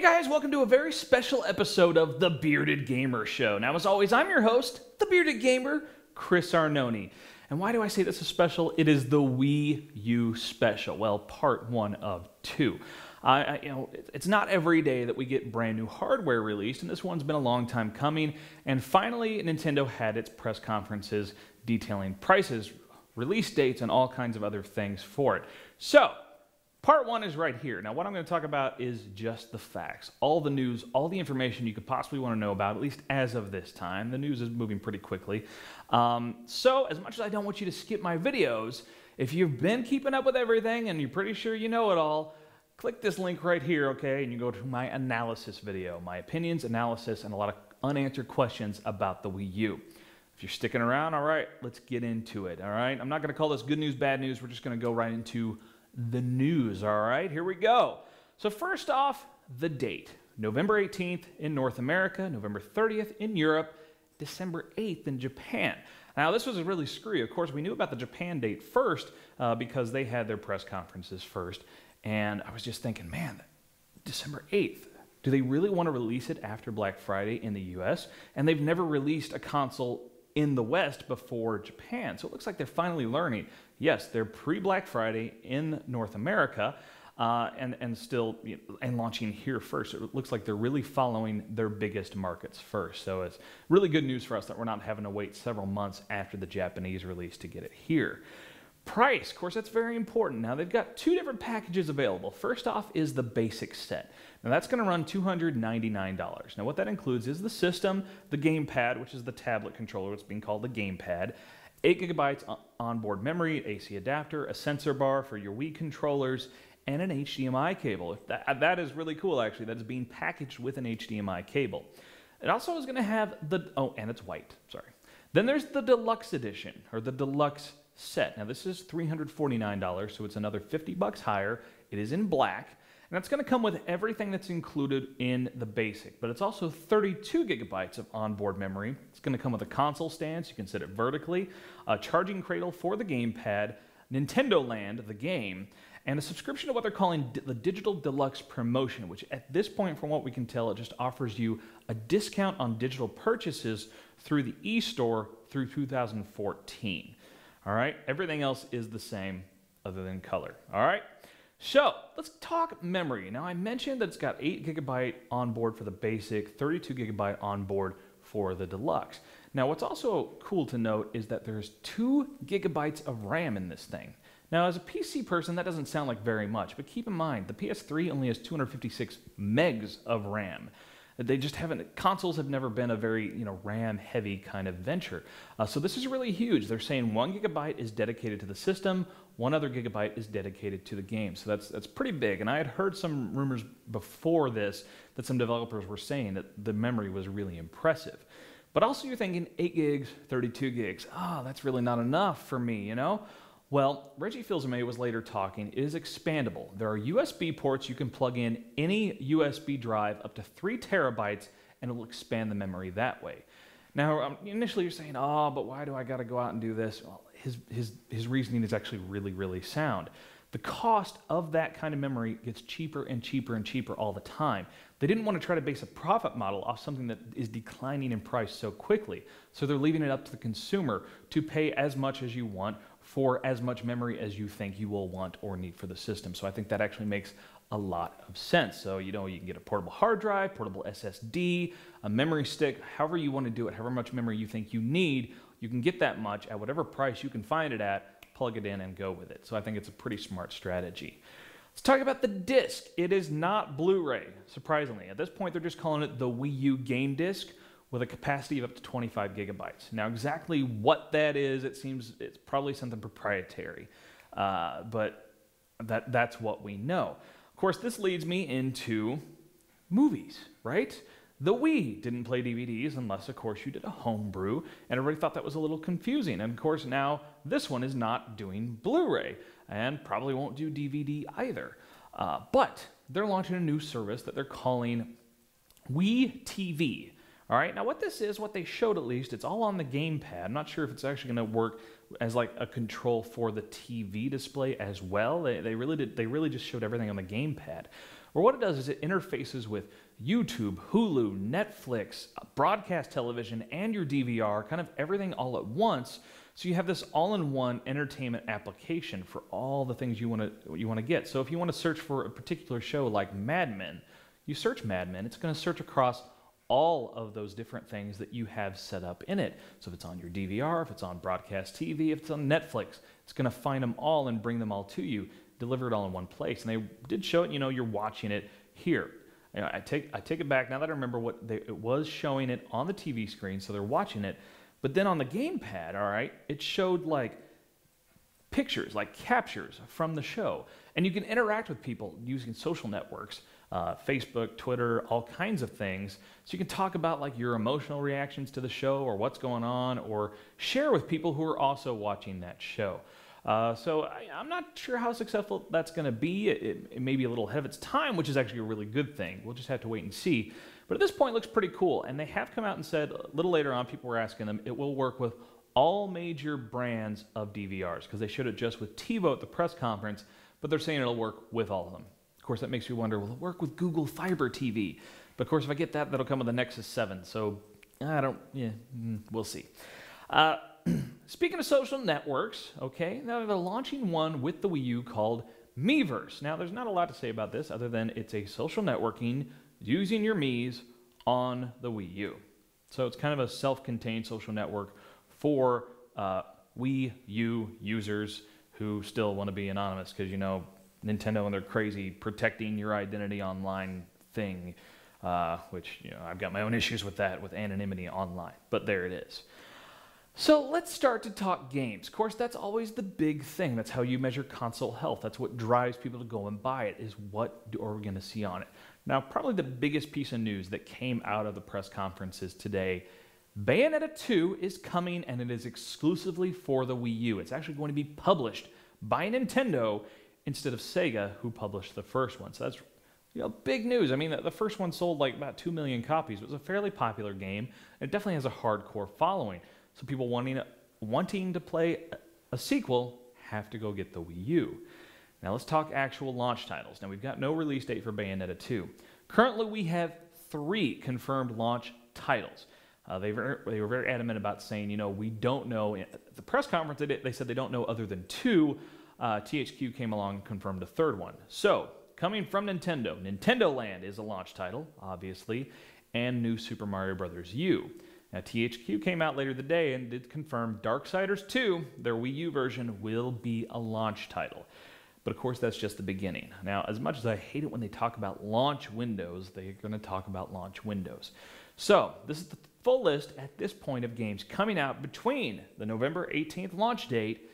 guys, welcome to a very special episode of The Bearded Gamer Show. Now, as always, I'm your host, The Bearded Gamer, Chris Arnone. And why do I say this is special? It is the Wii U special. Well, part one of two. It's not every day that we get brand new hardware released, and this one's been a long time coming. And finally, Nintendo had its press conferences detailing prices, release dates, and all kinds of other things for it. So, part one is right here. Now, what I'm going to talk about is just the facts. All the news, all the information you could possibly want to know about, at least as of this time. The news is moving pretty quickly. So, as much as I don't want you to skip my videos, if you've been keeping up with everything and you're pretty sure you know it all, click this link right here, okay, and you go to my analysis video. My opinions, analysis, and a lot of unanswered questions about the Wii U. If you're sticking around, all right, let's get into it, all right? I'm not going to call this good news, bad news. We're just going to go right into the news, all right? Here we go. So first off, the date. November 18th in North America, November 30th in Europe, December 8th in Japan. Now, this was really screwy. Of course, we knew about the Japan date first because they had their press conferences first. And I was just thinking, man, December 8th, do they really want to release it after Black Friday in the US? And they've never released a console in the West before Japan. So it looks like they're finally learning. Yes, they're pre-Black Friday in North America and launching here first. It looks like they're really following their biggest markets first. So it's really good news for us that we're not having to wait several months after the Japanese release to get it here. Price, of course, that's very important. Now, they've got two different packages available. First off is the basic set. Now, that's going to run $299. Now, what that includes is the system, the gamepad, which is the tablet controller. It's being called the gamepad, 8 gigabytes onboard memory, AC adapter, a sensor bar for your Wii controllers, and an HDMI cable. That is really cool, actually. That is being packaged with an HDMI cable. It also is going to have and it's white, sorry. Then there's the Deluxe Edition, or the Deluxe Set. Now, this is $349, so it's another $50 higher. It is in black, and it's going to come with everything that's included in the basic, but it's also 32 gigabytes of onboard memory. It's going to come with a console stand, so you can set it vertically, a charging cradle for the gamepad, Nintendo Land, the game, and a subscription to what they're calling the Digital Deluxe Promotion, which at this point, from what we can tell, it just offers you a discount on digital purchases through the e-store through 2014. All right, everything else is the same other than color. All right, so let's talk memory. Now, I mentioned that it's got 8 gigabyte on board for the basic, 32 gigabyte on board for the deluxe. Now, what's also cool to note is that there's 2 gigabytes of RAM in this thing. Now, as a PC person, that doesn't sound like very much, but keep in mind, the PS3 only has 256 megs of RAM. They just haven't, consoles have never been a very, RAM-heavy kind of venture. So this is really huge. They're saying 1 gigabyte is dedicated to the system, 1 other gigabyte is dedicated to the game. So that's pretty big. And I had heard some rumors before this that some developers were saying that the memory was really impressive. But also you're thinking 8 gigs, 32 gigs. That's really not enough for me, Well, Reggie Fils-Aimé was later talking, it is expandable. There are USB ports. You can plug in any USB drive up to 3 terabytes, and it will expand the memory that way. Now, initially you're saying, but why do I got to go out and do this? Well, his reasoning is actually really, really sound. The cost of that kind of memory gets cheaper and cheaper and cheaper all the time. They didn't want to try to base a profit model off something that is declining in price so quickly. So they're leaving it up to the consumer to pay as much as you want for as much memory as you think you will want or need for the system. So I think that actually makes a lot of sense. So, you can get a portable hard drive, portable SSD, a memory stick, however you want to do it, however much memory you think you need, you can get that much at whatever price you can find it at, plug it in and go with it. So I think it's a pretty smart strategy. Let's talk about the disc. It is not Blu-ray, surprisingly. At this point, they're just calling it the Wii U game disc with a capacity of up to 25 gigabytes. Now, exactly what that is, it seems it's probably something proprietary, but that's what we know. Of course, this leads me into movies, right? The Wii didn't play DVDs unless, of course, you did a homebrew, and everybody thought that was a little confusing. And, of course, now this one is not doing Blu-ray and probably won't do DVD either. But they're launching a new service that they're calling Wii TV. All right, now what this is, what they showed at least, it's all on the gamepad. I'm not sure if it's actually going to work as like a control for the TV display as well. They really just showed everything on the gamepad. where what it does is it interfaces with YouTube, Hulu, Netflix, broadcast television, and your DVR, kind of everything all at once. So you have this all-in-one entertainment application for all the things you want to get. So if you want to search for a particular show like Mad Men, you search Mad Men, it's going to search across all of those different things that you have set up in it. So if it's on your DVR, if it's on broadcast TV, if it's on Netflix, it's going to find them all and bring them all to you, deliver it all in one place. And they did show it, you're watching it here. I take it back now that I remember it was showing it on the TV screen, so they're watching it. But then on the gamepad, all right, it showed like pictures, like captures from the show. And you can interact with people using social networks, Facebook, Twitter, all kinds of things. So you can talk about like your emotional reactions to the show or what's going on, or share with people who are also watching that show. So I'm not sure how successful that's going to be. It may be a little ahead of its time, which is actually a really good thing. We'll just have to wait and see. But at this point, it looks pretty cool. And they have come out and said, a little later on, people were asking them, it will work with all major brands of DVRs, because they showed it just with TiVo at the press conference, but they're saying it'll work with all of them. Of course, that makes you wonder, will it work with Google Fiber TV? But of course, if I get that, that'll come with the Nexus 7. So we'll see. Speaking of social networks, okay, now they're launching one with the Wii U called Miiverse. Now, there's not a lot to say about this other than it's a social networking using your Miis on the Wii U. So it's kind of a self-contained social network for Wii U users who still want to be anonymous, because Nintendo and their crazy protecting your identity online thing, which I've got my own issues with that, with anonymity online, but there it is. So let's start to talk games. Of course, that's always the big thing. That's how you measure console health. That's what drives people to go and buy it, is what are we going to see on it. Now, probably the biggest piece of news that came out of the press conferences today, Bayonetta 2 is coming, and it is exclusively for the Wii U. It's actually going to be published by Nintendo instead of Sega, who published the first one. So that's big news. I mean, the first one sold like about 2 million copies. It was a fairly popular game. It definitely has a hardcore following. So people wanting to play a sequel have to go get the Wii U. Now let's talk actual launch titles. Now we've got no release date for Bayonetta 2. Currently we have 3 confirmed launch titles. They were very adamant about saying, we don't know. At the press conference, they said they don't know other than 2. THQ came along and confirmed a 3rd one. So, coming from Nintendo, Nintendo Land is a launch title, obviously, and New Super Mario Bros. U. Now, THQ came out later today and did confirm Darksiders 2, their Wii U version, will be a launch title. But of course, that's just the beginning. Now, as much as I hate it when they talk about launch windows, they're going to talk about launch windows. So, this is the full list at this point of games coming out between the November 18th launch date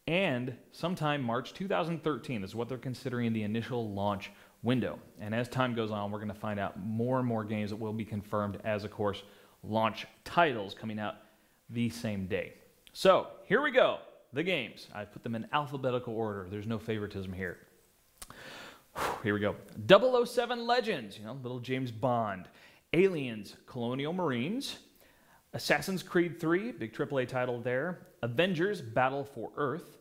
and sometime March 2013 is what they're considering the initial launch window. And as time goes on, we're going to find out more and more games that will be confirmed as, of course, launch titles coming out the same day. So, here we go. The games. I put them in alphabetical order. There's no favoritism here. Here we go. 007 Legends, little James Bond. Aliens, Colonial Marines. Assassin's Creed 3, big AAA title there. Avengers, Battle for Earth.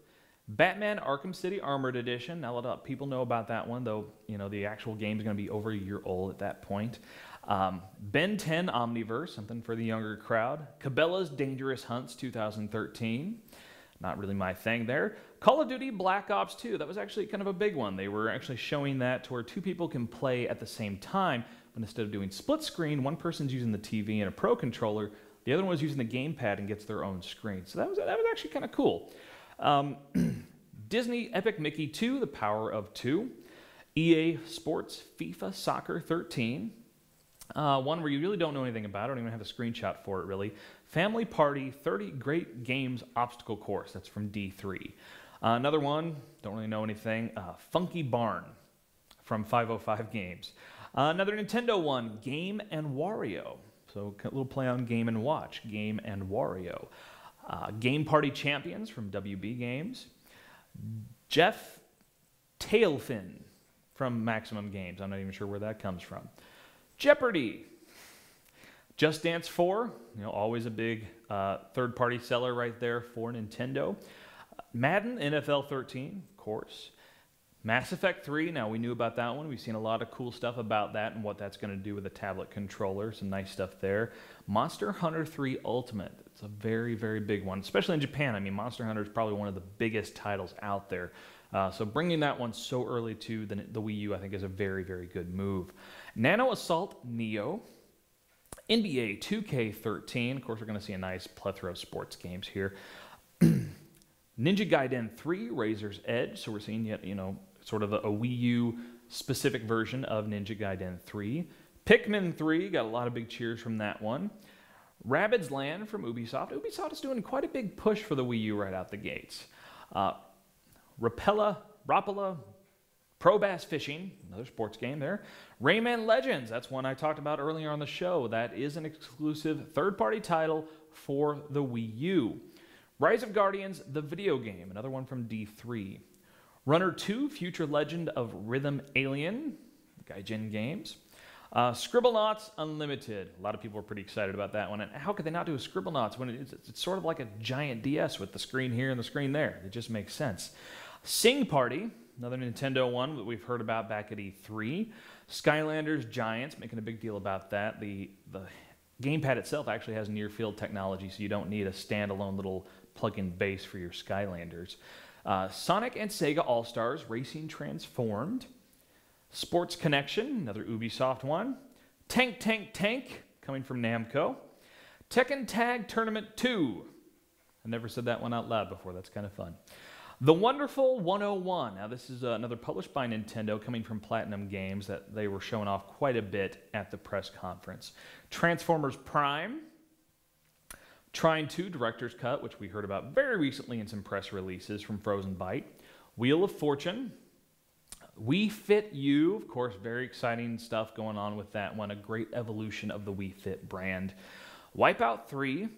Batman Arkham City Armored Edition. Now, let people know about that one, though, the actual game is going to be over a year old at that point. Ben 10 Omniverse, something for the younger crowd. Cabela's Dangerous Hunts 2013. Not really my thing there. Call of Duty Black Ops 2. That was actually kind of a big one. They were actually showing that to where 2 people can play at the same time, but instead of doing split screen, one person's using the TV and a Pro controller, the other one was using the gamepad and gets their own screen. So that was actually kind of cool. Disney Epic Mickey 2, The Power of 2. EA Sports FIFA Soccer 13. One where you really don't know anything about it. I don't even have a screenshot for it, really. Family Party 30 Great Games Obstacle Course. That's from D3. Another one, don't really know anything. Funky Barn from 505 Games. Another Nintendo one, Game & Wario. So a little play on Game & Watch, Game & Wario. Game Party Champions from WB Games. Jeff Tailfin from Maximum Games. I'm not even sure where that comes from. Jeopardy! Just Dance 4, always a big third-party seller right there for Nintendo. Madden NFL 13, of course. Mass Effect 3, now we knew about that one. We've seen a lot of cool stuff about that and what that's going to do with the tablet controller. Some nice stuff there. Monster Hunter 3 Ultimate. It's a very, very big one, especially in Japan. I mean, Monster Hunter is probably one of the biggest titles out there. So bringing that one so early to the Wii U, I think, is a very, very good move. Nano Assault Neo. NBA 2K13. Of course, we're going to see a nice plethora of sports games here. Ninja Gaiden 3, Razor's Edge. So we're seeing yet, sort of a Wii U specific version of Ninja Gaiden 3. Pikmin 3, got a lot of big cheers from that one. Rabbids Land from Ubisoft. Ubisoft is doing quite a big push for the Wii U right out the gates. Rapala, Pro Bass Fishing, another sports game there. Rayman Legends, that's one I talked about earlier on the show. That is an exclusive third-party title for the Wii U. Rise of Guardians, the video game, another one from D3. Runner 2, Future Legend of Rhythm Alien, Gaijin Games. Scribblenauts Unlimited. A lot of people are pretty excited about that one. And how could they not do a Scribblenauts when it's sort of like a giant DS with the screen here and the screen there? It just makes sense. Sing Party, another Nintendo one that we've heard about back at E3. Skylanders Giants, making a big deal about that. The gamepad itself actually has near-field technology, so you don't need a standalone little plug-in base for your Skylanders. Sonic and Sega All-Stars Racing Transformed. Sports Connection, another Ubisoft one. Tank, coming from Namco. Tekken Tag Tournament 2. I never said that one out loud before. That's kind of fun. The Wonderful 101. Now, this is another published by Nintendo, coming from Platinum Games, that they were showing off quite a bit at the press conference. Transformers Prime. Trine 2 Director's Cut, which we heard about very recently in some press releases from Frozen Byte. Wheel of Fortune. Wii Fit U, of course, very exciting stuff going on with that one. A great evolution of the Wii Fit brand. Wipeout 3.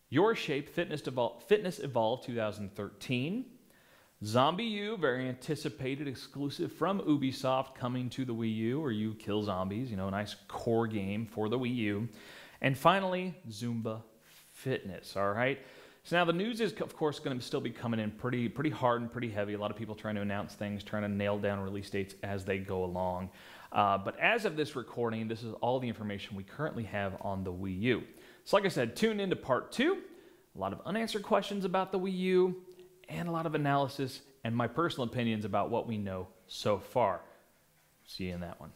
Your Shape Fitness Evolve 2013. Zombie U, very anticipated exclusive from Ubisoft, coming to the Wii U, where you kill zombies. A nice core game for the Wii U. And finally, Zumba Fitness, all right? So now the news is, of course, going to still be coming in pretty hard and pretty heavy. A lot of people trying to announce things, trying to nail down release dates as they go along. But as of this recording, this is all the information we currently have on the Wii U. So like I said, tune into part 2. A lot of unanswered questions about the Wii U, and a lot of analysis and my personal opinions about what we know so far. See you in that one.